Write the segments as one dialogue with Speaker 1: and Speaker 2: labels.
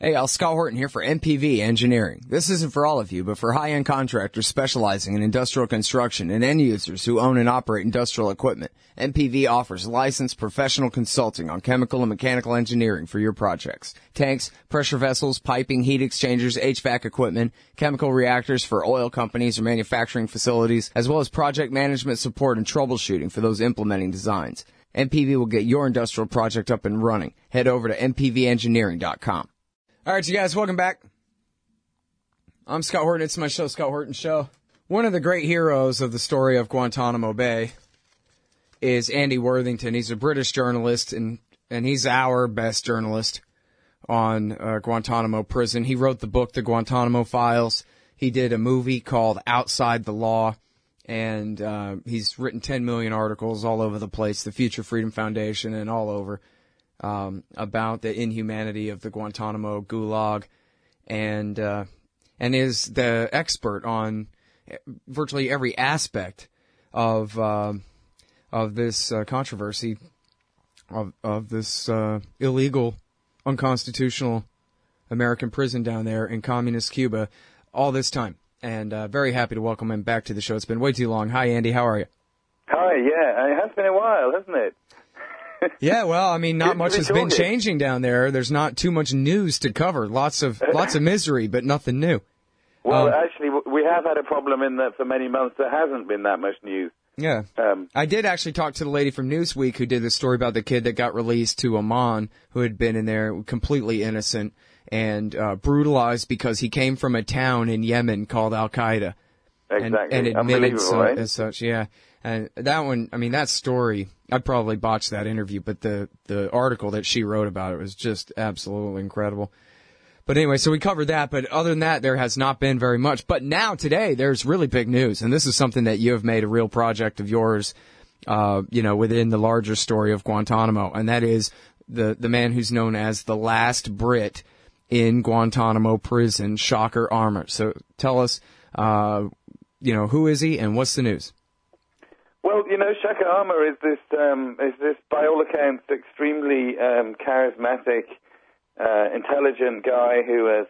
Speaker 1: Hey, Scott Horton here for MPV Engineering. This isn't for all of you, but for high-end contractors specializing in industrial construction and end users who own and operate industrial equipment. MPV offers licensed professional consulting on chemical and mechanical engineering for your projects. Tanks, pressure vessels, piping, heat exchangers, HVAC equipment, chemical reactors for oil companies or manufacturing facilities, as well as project management support and troubleshooting for those implementing designs. MPV will get your industrial project up and running. Head over to mpvengineering.com. All right, you guys, welcome back. I'm Scott Horton. It's my show, Scott Horton Show. One of the great heroes of the story of Guantanamo Bay is Andy Worthington. He's a British journalist, and he's our best journalist on Guantanamo prison. He wrote the book, The Guantanamo Files. He did a movie called Outside the Law, and he's written 10 million articles all over the place, the Future Freedom Foundation and all over. About the inhumanity of the Guantanamo Gulag, and is the expert on virtually every aspect of this controversy of this illegal, unconstitutional American prison down there in communist Cuba all this time. And very happy to welcome him back to the show. It's been way too long. Hi, Andy. How are you?
Speaker 2: Hi. Yeah, it has been a while, hasn't it?
Speaker 1: Yeah, well, I mean, not much has been changing down there. There's not too much news to cover. Lots of misery, but nothing new.
Speaker 2: Well, actually, we have had a problem in that for many months there hasn't been that much news.
Speaker 1: Yeah. I did actually talk to the lady from Newsweek who did the story about the kid that got released to Oman, who had been in there completely innocent and brutalized because he came from a town in Yemen called Al-Qaeda.
Speaker 2: Exactly.
Speaker 1: And admitted
Speaker 2: right?
Speaker 1: as such, yeah. And that one, I mean, that story, I'd probably botch that interview, but the article that she wrote about it was just absolutely incredible. But anyway, so we covered that, but other than that, there has not been very much. But now, today, there's really big news, and this is something that you have made a real project of yours, within the larger story of Guantanamo, and that is the man who's known as the last Brit in Guantanamo prison, Shocker Aamer. So tell us, who is he and what's the news?
Speaker 2: Well, Shocker Aamer is this, by all accounts, extremely charismatic, intelligent guy who has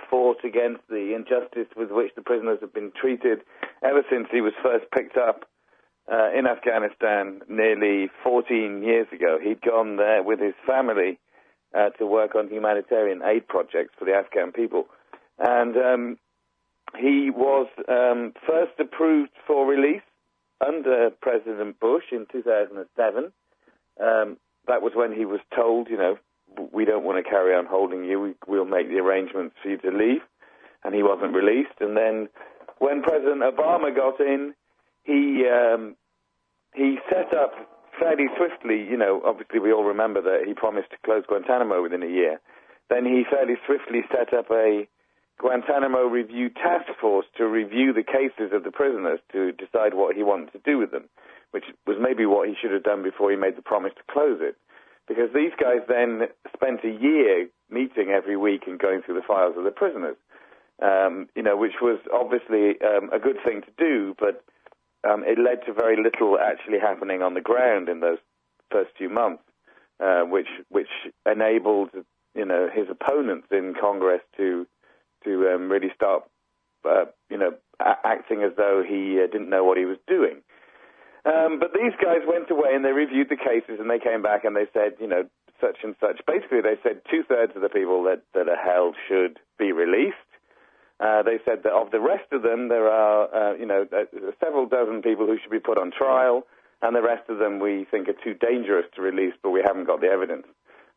Speaker 2: fought against the injustice with which the prisoners have been treated ever since he was first picked up in Afghanistan nearly 14 years ago. He'd gone there with his family to work on humanitarian aid projects for the Afghan people. And he was first approved for release under President Bush in 2007. That was when he was told, we don't want to carry on holding you. We'll make the arrangements for you to leave. And he wasn't released. And then when President Obama got in, he set up fairly swiftly, obviously we all remember that he promised to close Guantanamo within a year. Then he fairly swiftly set up a Guantanamo Review Task Force to review the cases of the prisoners to decide what he wanted to do with them, which was maybe what he should have done before he made the promise to close it. Because these guys then spent a year meeting every week and going through the files of the prisoners, which was obviously a good thing to do, but it led to very little actually happening on the ground in those first few months, which enabled, his opponents in Congress to really start, acting as though he didn't know what he was doing. But these guys went away and they reviewed the cases and they came back and they said, such and such. Basically, they said 2/3 of the people that are held should be released. They said that of the rest of them, there are, several dozen people who should be put on trial, and the rest of them we think are too dangerous to release, but we haven't got the evidence.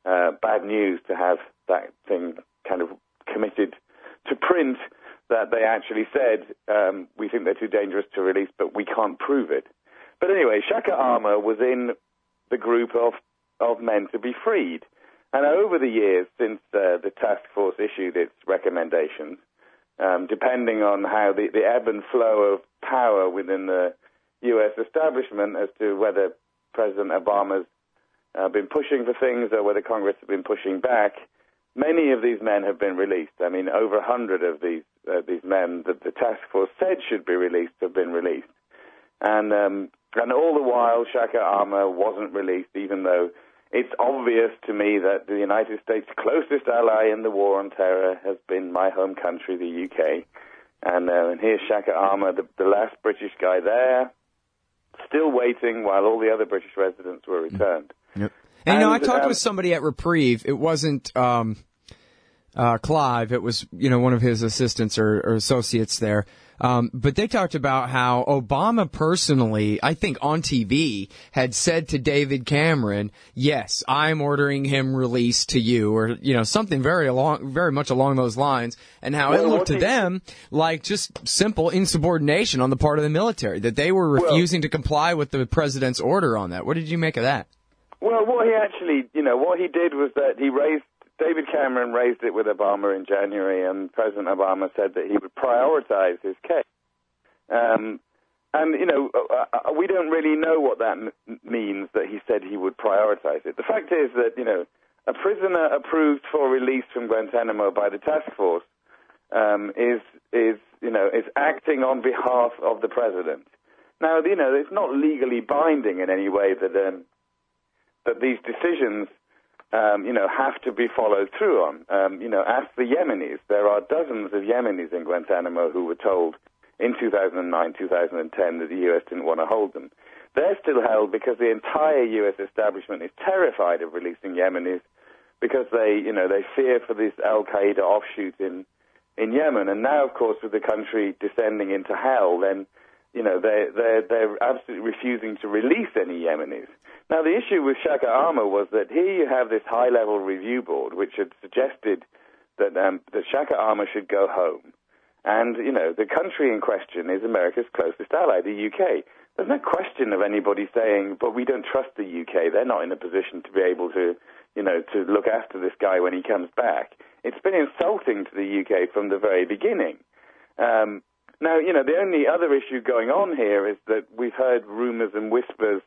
Speaker 2: Bad news to have that thing kind of committed to print, that they actually said, we think they're too dangerous to release, but we can't prove it. But anyway, Shocker Aamer was in the group of men to be freed. And over the years, since the task force issued its recommendations, depending on how the ebb and flow of power within the U.S. establishment as to whether President Obama's been pushing for things or whether Congress has been pushing back, many of these men have been released. I mean, over 100 of these men that the task force said should be released have been released. And all the while, Shocker Aamer wasn't released, even though it's obvious to me that the United States' closest ally in the war on terror has been my home country, the UK. And here's Shaka Aamer, the last British guy there, still waiting while all the other British residents were returned.
Speaker 1: Yep. And, I talked with somebody at Reprieve. It wasn't Clive. It was, one of his assistants or associates there. But they talked about how Obama personally, I think on TV, had said to David Cameron, yes, I'm ordering him released to you, or, something very much along those lines, and how it looked to them like just simple insubordination on the part of the military, that they were refusing to comply with the president's order on that. What did you make of that?
Speaker 2: Well, what he actually, what he did was that David Cameron raised it with Obama in January, and President Obama said that he would prioritize his case. We don't really know what that means, that he said he would prioritize it. The fact is that, a prisoner approved for release from Guantanamo by the task force is acting on behalf of the president. Now, it's not legally binding in any way that these decisions have to be followed through on. Ask the Yemenis. There are dozens of Yemenis in Guantanamo who were told in 2009, 2010 that the U.S. didn't want to hold them. They're still held because the entire U.S. establishment is terrified of releasing Yemenis because they fear for this al-Qaeda offshoot in Yemen. And now, of course, with the country descending into hell, then, they're absolutely refusing to release any Yemenis. Now, the issue with Shaka Aamer was that here you have this high-level review board which had suggested that Shaka Aamer should go home. And, the country in question is America's closest ally, the UK. There's no question of anybody saying, but we don't trust the UK. They're not in a position to be able to, to look after this guy when he comes back. It's been insulting to the UK from the very beginning. Now, the only other issue going on here is that we've heard rumors and whispers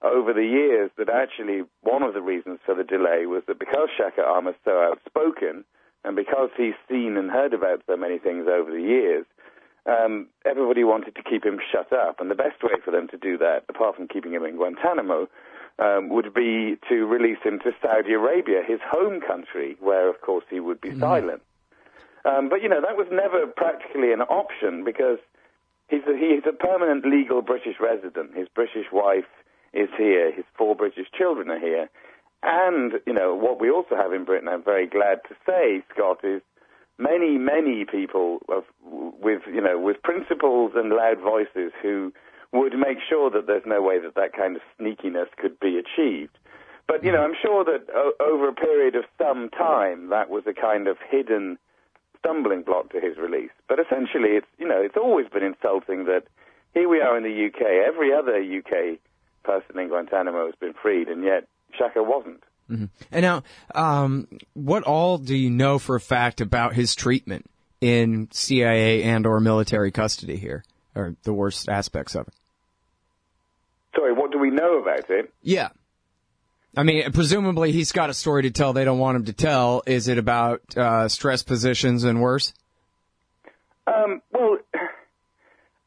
Speaker 2: over the years that actually one of the reasons for the delay was that because Shaka Aamer's so outspoken and because he's seen and heard about so many things over the years, everybody wanted to keep him shut up. And the best way for them to do that, apart from keeping him in Guantanamo, would be to release him to Saudi Arabia, his home country, where, of course, he would be silent. But, that was never practically an option because he's a permanent legal British resident. His British wife is here. His 4 British children are here. And, what we also have in Britain, I'm very glad to say, Scott, is many, many people with principles and loud voices who would make sure that there's no way that kind of sneakiness could be achieved. But, I'm sure that over a period of some time, that was a kind of hidden stumbling block to his release. But essentially, it's always been insulting that here we are in the UK, every other UK person in Guantanamo has been freed, and yet Shaka wasn't.
Speaker 1: Mm-hmm. And now, what all do you know for a fact about his treatment in CIA and or military custody here, or the worst aspects of it?
Speaker 2: Sorry, what do we know about it?
Speaker 1: Yeah. I mean, presumably he's got a story to tell they don't want him to tell. Is it about stress positions and worse?
Speaker 2: Well,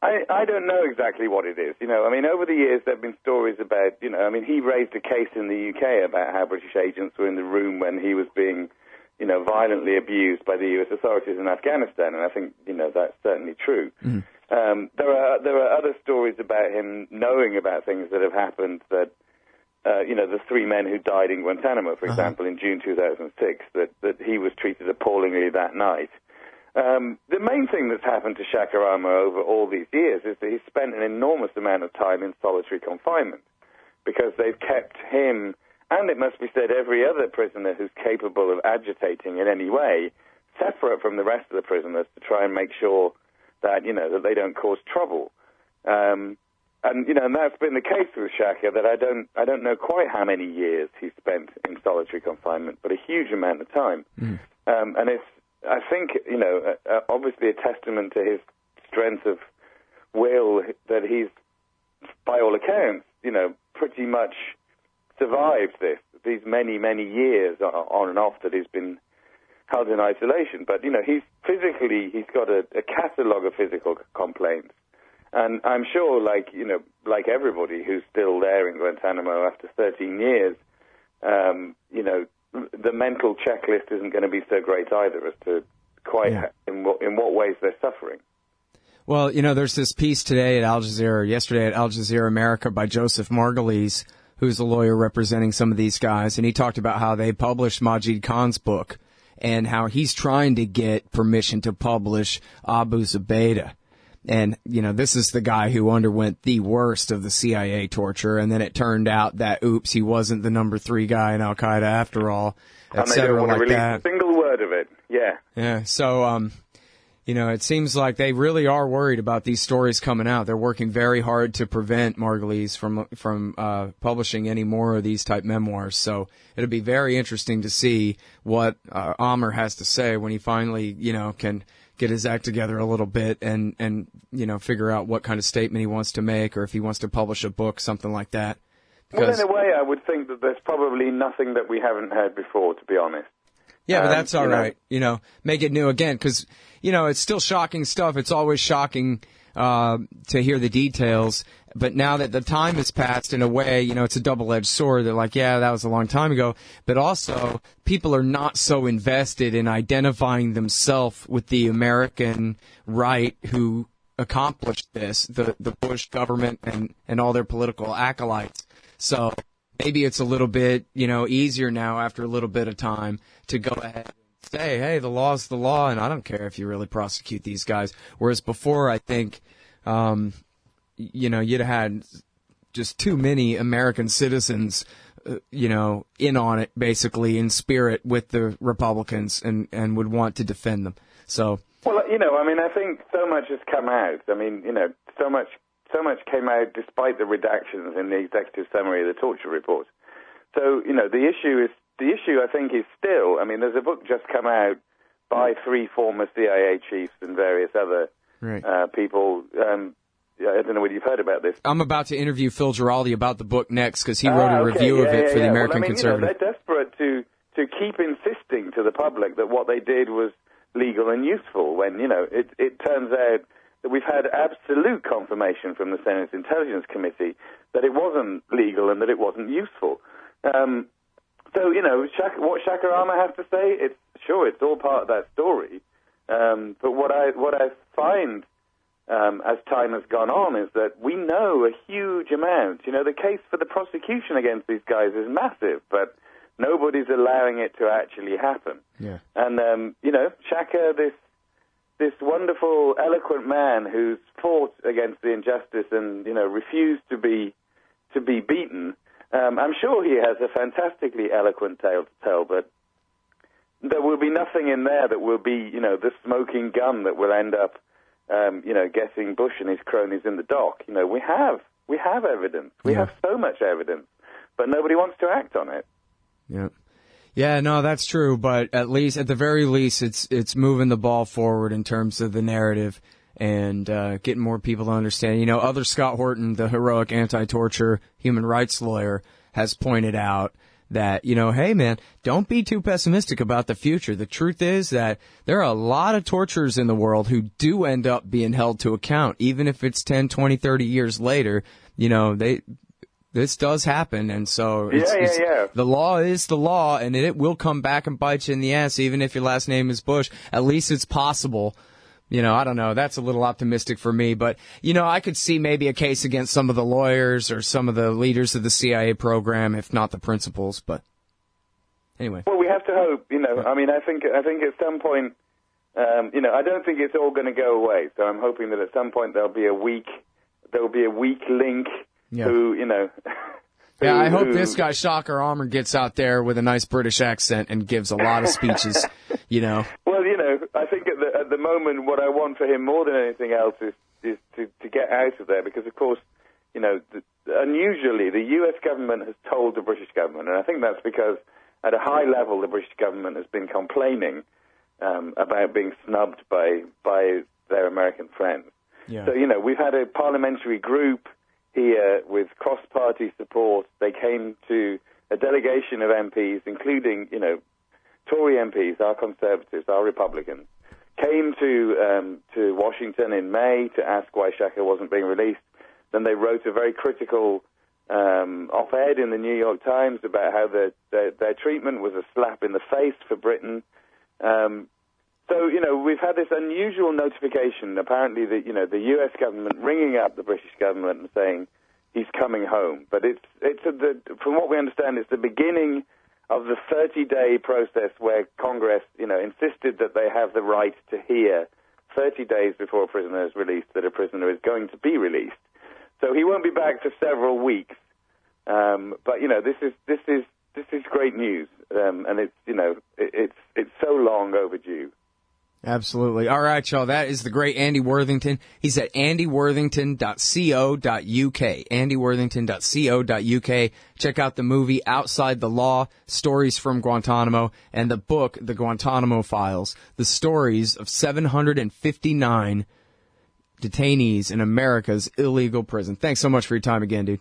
Speaker 2: I don't know exactly what it is. Over the years there have been stories about, he raised a case in the UK about how British agents were in the room when he was being, violently abused by the US authorities in Afghanistan, and I think, that's certainly true. Mm-hmm. There are other stories about him knowing about things that have happened that, the 3 men who died in Guantanamo, for example, in June 2006, that he was treated appallingly that night. The main thing that's happened to Shaka Aamer over all these years is that he's spent an enormous amount of time in solitary confinement because they've kept him, and it must be said every other prisoner who's capable of agitating in any way, separate from the rest of the prisoners to try and make sure that, that they don't cause trouble. And that's been the case with Shaka, that I don't know quite how many years he spent in solitary confinement, but a huge amount of time. Mm. And it's, I think, obviously a testament to his strength of will that he's, by all accounts, pretty much survived these many, many years on and off that he's been held in isolation. But, he's got a catalogue of physical complaints. And I'm sure, like everybody who's still there in Guantanamo after 13 years, the mental checklist isn't going to be so great either as to quite in what ways they're suffering.
Speaker 1: Well, there's this piece yesterday at Al Jazeera America by Joseph Margulies, who's a lawyer representing some of these guys, and he talked about how they published Majid Khan's book and how he's trying to get permission to publish Abu Zubaydah. And, this is the guy who underwent the worst of the CIA torture, and then it turned out that, oops, he wasn't the number 3 guy in Al-Qaeda after all, et cetera,
Speaker 2: and they don't want to release
Speaker 1: that.
Speaker 2: a single word of it. Yeah.
Speaker 1: Yeah, so, it seems like they really are worried about these stories coming out. They're working very hard to prevent Margulies from publishing any more of these type memoirs. So it'll be very interesting to see what Aamer has to say when he finally, can get his act together a little bit and figure out what kind of statement he wants to make, or if he wants to publish a book, something like that.
Speaker 2: Well, in a way, I would think that there's probably nothing that we haven't heard before, to be honest.
Speaker 1: Yeah, but that's all right. Make it new again, because, it's still shocking stuff. It's always shocking to hear the details. But now that the time has passed, in a way, it's a double-edged sword. They're like, yeah, that was a long time ago. But also, people are not so invested in identifying themselves with the American right who accomplished this, the Bush government and all their political acolytes. So maybe it's a little bit, easier now after a little bit of time to go ahead and say, hey, the law's the law, and I don't care if you really prosecute these guys. Whereas before, I think, you'd have had just too many American citizens, in on it, basically, in spirit with the Republicans and would want to defend them. So.
Speaker 2: Well, I think so much has come out. So much came out despite the redactions in the executive summary of the torture report. So, the issue, I think, is still, there's a book just come out by 3 former CIA chiefs and various other people. I don't know whether you've heard about this.
Speaker 1: I'm about to interview Phil Giraldi about the book next, because he wrote a review of it for the American Conservative.
Speaker 2: They're desperate to keep insisting to the public that what they did was legal and useful, when, it turns out that we've had absolute confirmation from the Senate Intelligence Committee that it wasn't legal and that it wasn't useful. So, what Shaka Aamer has to say, it's all part of that story. But what I find as time has gone on is that we know a huge amount. The case for the prosecution against these guys is massive, but nobody's allowing it to actually happen.
Speaker 1: Yeah.
Speaker 2: And, Shaka, this wonderful, eloquent man who's fought against the injustice and, refused to be beaten, I'm sure he has a fantastically eloquent tale to tell, but there will be nothing in there that will be, the smoking gun that will end up, getting Bush and his cronies in the dock. We have evidence. We have so much evidence, but nobody wants to act on it.
Speaker 1: Yeah. Yeah, no, that's true, but at the very least, it's moving the ball forward in terms of the narrative and getting more people to understand. Other Scott Horton, the heroic anti-torture human rights lawyer, has pointed out that, hey, man, don't be too pessimistic about the future. The truth is that there are a lot of torturers in the world who do end up being held to account, even if it's 10, 20, 30 years later. This does happen, and so the law is the law, and it will come back and bite you in the ass, even if your last name is Bush. At least it's possible. I don't know. That's a little optimistic for me, but, I could see maybe a case against some of the lawyers or some of the leaders of the CIA program, if not the principals, but anyway.
Speaker 2: Well, we have to hope, I think at some point, I don't think it's all going to go away, so I'm hoping that at some point there'll be a weak link.
Speaker 1: Yeah.
Speaker 2: Who,
Speaker 1: Yeah, I hope this guy, Shaka Aamer, gets out there with a nice British accent and gives a lot of speeches,
Speaker 2: Well, I think at the moment what I want for him more than anything else is to get out of there, because, of course, unusually the U.S. government has told the British government, and I think that's because at a high level the British government has been complaining about being snubbed by their American friends.
Speaker 1: Yeah.
Speaker 2: So, we've had a parliamentary group here with cross-party support. They came to a delegation of MPs, including, Tory MPs, our Conservatives, our Republicans, came to Washington in May to ask why Shaka wasn't being released. Then they wrote a very critical op-ed in the New York Times about how their treatment was a slap in the face for Britain. So, we've had this unusual notification, apparently, that, the U.S. government ringing up the British government and saying he's coming home. But from what we understand, it's the beginning of the 30-day process where Congress, insisted that they have the right to hear 30 days before a prisoner is released that a prisoner is going to be released. So he won't be back for several weeks. But this is great news, and it's so long overdue.
Speaker 1: Absolutely. All right, y'all. That is the great Andy Worthington. He's at andyworthington.co.uk. andyworthington.co.uk. Check out the movie Outside the Law, Stories from Guantanamo, and the book, The Guantanamo Files, the stories of 759 detainees in America's illegal prison. Thanks so much for your time again, dude.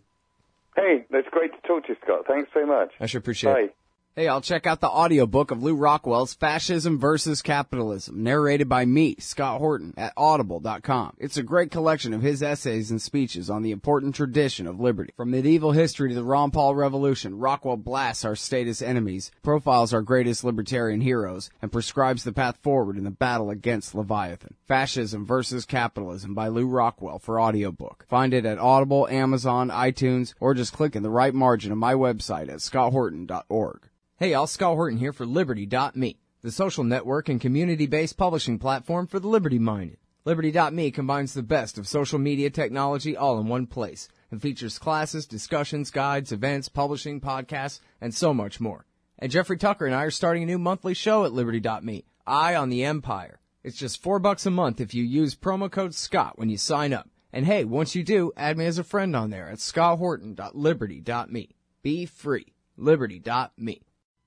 Speaker 2: Hey, that's great to talk to you, Scott. Thanks very much.
Speaker 1: I sure appreciate it. Hey, I'll check out the audiobook of Lou Rockwell's Fascism versus Capitalism, narrated by me, Scott Horton, at audible.com. It's a great collection of his essays and speeches on the important tradition of liberty. From medieval history to the Ron Paul Revolution, Rockwell blasts our statist enemies, profiles our greatest libertarian heroes, and prescribes the path forward in the battle against Leviathan. Fascism versus Capitalism by Lou Rockwell for audiobook. Find it at Audible, Amazon, iTunes, or just click in the right margin of my website at scotthorton.org. Hey, y'all, Scott Horton here for Liberty.me, the social network and community-based publishing platform for the liberty-minded. Liberty.me combines the best of social media technology all in one place and features classes, discussions, guides, events, publishing, podcasts, and so much more. And Jeffrey Tucker and I are starting a new monthly show at Liberty.me, Eye on the Empire. It's just $4 a month if you use promo code SCOTT when you sign up. And hey, once you do, add me as a friend on there at scotthorton.liberty.me. Be free. Liberty.me.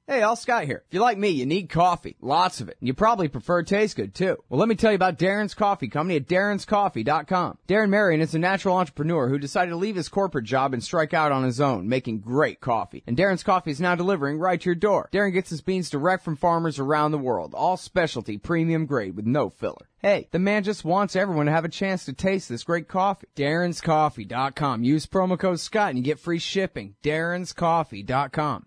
Speaker 1: Hey, all, Scott here. If you're like me, you need coffee. Lots of it. And you probably prefer it tastes good, too. Well, let me tell you about Darren's Coffee Company at darrenscoffee.com. Darren Marion is a natural entrepreneur who decided to leave his corporate job and strike out on his own, making great coffee. And Darren's Coffee is now delivering right to your door. Darren gets his beans direct from farmers around the world. All specialty, premium grade with no filler. Hey, the man just wants everyone to have a chance to taste this great coffee. darrenscoffee.com. Use promo code SCOTT and you get free shipping. darrenscoffee.com.